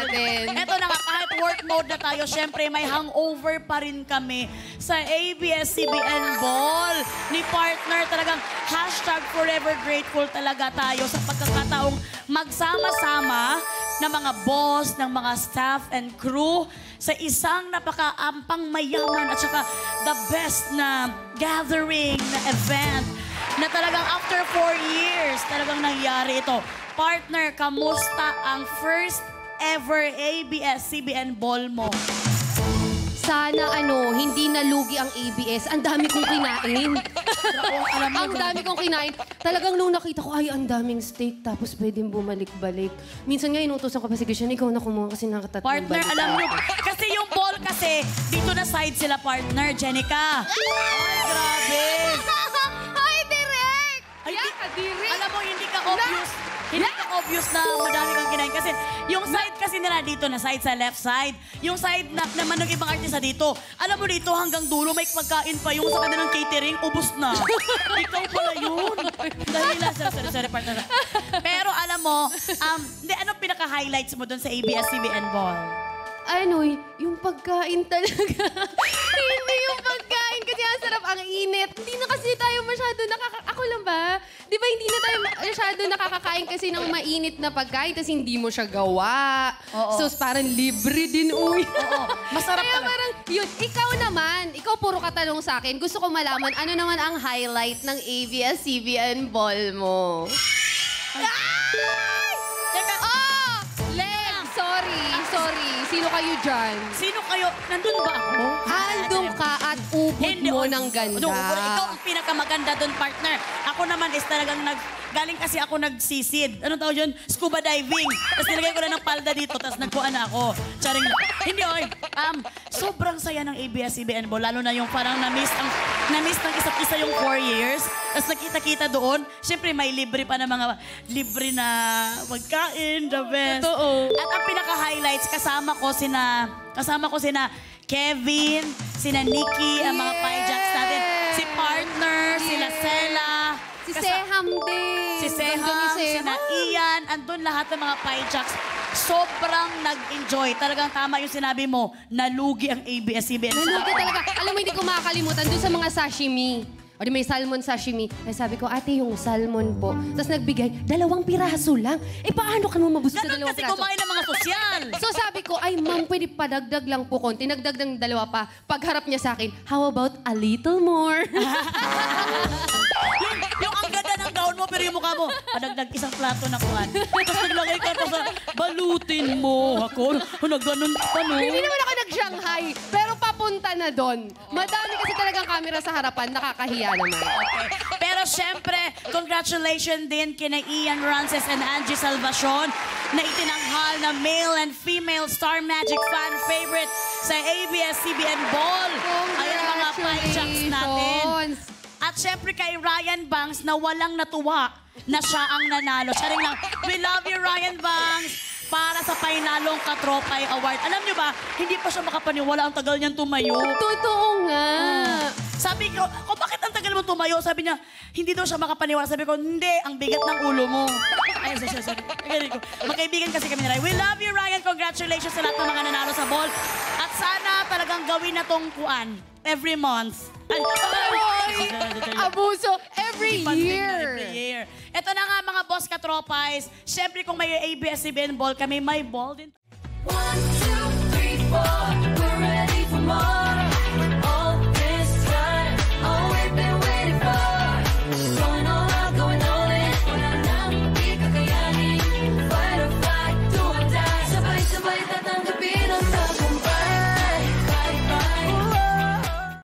natin. Eto na nga, kahit work mode na tayo, syempre may hangover pa rin kami sa ABS-CBN Ball. Ni partner, talagang #forever grateful talaga tayo sa pagkakataong magsama-sama ng mga boss, ng mga staff and crew sa isang napakaampang mayaman at saka the best na gathering na event na talagang after 4 years talagang nangyari ito. Partner, kamusta ang first ever ABS-CBN Ball mo? Sana hindi nalugi ang ABS. Ang dami kong kinain. Ang dami kong kinain. Talagang nung nakita ko, ay, ang daming steak. Tapos pwedeng bumalik-balik. Minsan nga, inutosan ko pa si Christian, ikaw na kumuha kasi nakatatlong Partner, balik. alam mo, kasi yung ball kasi, dito na side sila partner, Jenica. Ay, grabe. Ay, direct! Ay, direct! alam mo, hindi ka obvious. Hindi ka obvious na madami kang kinain. Kasi yung side kasi nila dito na side sa left side. Yung side na naman ng ibang artista dito. Alam mo dito hanggang dulo may pagkain pa yung sa kanilang catering, ubos na. Ikaw pala yun. Dahil sorry, partner. Pero alam mo, ano pinaka-highlights mo doon sa ABS-CBN Ball? Yung pagkain talaga. Hindi yung pagkain kasi ang sarap, ang init. Hindi na kasi tayo masyado Ako lang ba? Di ba hindi na tayo masyado nakakakain kasi ng mainit na pagkain tapos hindi mo siya gawa. Oo. So parang libre din, uy. Oo, masarap Kaya talaga. parang, yun, ikaw naman, ikaw puro katanong sa akin. Gusto ko malaman, ano naman ang highlight ng ABS-CBN Ball mo? Teka, Leg! Sorry. Sino kayo dyan? sino kayo? Nandun ba ako? Andong ka at ubod mo ng ganda. Ikaw ang pinakamaganda doon, partner. Ako naman is talagang galing kasi ako nagsisid. Anong tawag yun? Scuba diving. Tapos nilagay ko na ng palda dito, tapos nagkuha na ako. Charing lang. Hindi, sobrang saya ng ABS-CBN Ball. Lalo na yung parang na-miss ng isa't isa yung 4 years. Tapos nakita-kita doon. Siyempre, may libre pa na mga libre na pagkain, the best. Totoo. At ang pinaka-highlights, kasama ko sina Kevin, sina Nikki, ang mga Pyjacks natin. Si partner, sila Sela. Si Seham din. Si Seham, sina Ian. Andun lahat ng mga Pyjacks. Sobrang nag-enjoy. Talagang tama yung sinabi mo, nalugi ang ABS-CBN. Nalugi talaga. Alam mo, hindi ko makakalimutan dun sa mga sashimi. O di may salmon sashimi. Ay sabi ko, ate, yung salmon po. Tapos nagbigay, 2 piraso lang. Paano ka mo mabusog sa 2 Ganun kasi piraso? kumain ng mga sosyal. So sabi ko, ay ma'am, pwede padagdag lang po konti. Nagdagdag ng 2 pa. Pagharap niya sa akin, how about a little more? yung ang ganda ng gown mo, pero yung mukha mo, padagdag 1 plato na kuhan. Tapos naglagay ka pa sa balutin mo. Ako, nagganon pa, no? Hindi naman ako nag-Shanghai, pero papunta na doon. Madami kasi talagang camera sa harapan, nakakahiya naman. Okay. Pero syempre, congratulations din kina Ian Rances and Angie Salvacion na itinanghal na male and female Star Magic fan favorite sa ABS-CBN Ball. Ayun ang mga Pyjacks natin. At syempre kay Ryan Banks na walang natuwa na siya ang nanalo. Siya rin lang, we love you Ryan Banks para sa Painalong Katropay Award. Alam niyo ba, hindi pa siya makapaniwala, ang tagal niyang tumayo. Totoo nga. Sabi ko, bakit ang tagal mo tumayo? Sabi niya, hindi daw siya makapaniwala. Sabi ko, hindi, ang bigat ng ulo mo. Ay, sorry. Magkaibigan kasi kami ni Ryan. We love you, Ryan. Congratulations sa lahat ng mga nanalo sa ball. At sana talagang gawin na tong kuan every month. Abuso every year. Ito na nga mga boss katropais. Siyempre kung may ABS-CBN Ball kami, may ball din. 1, 2, 3, 4, we're ready for more.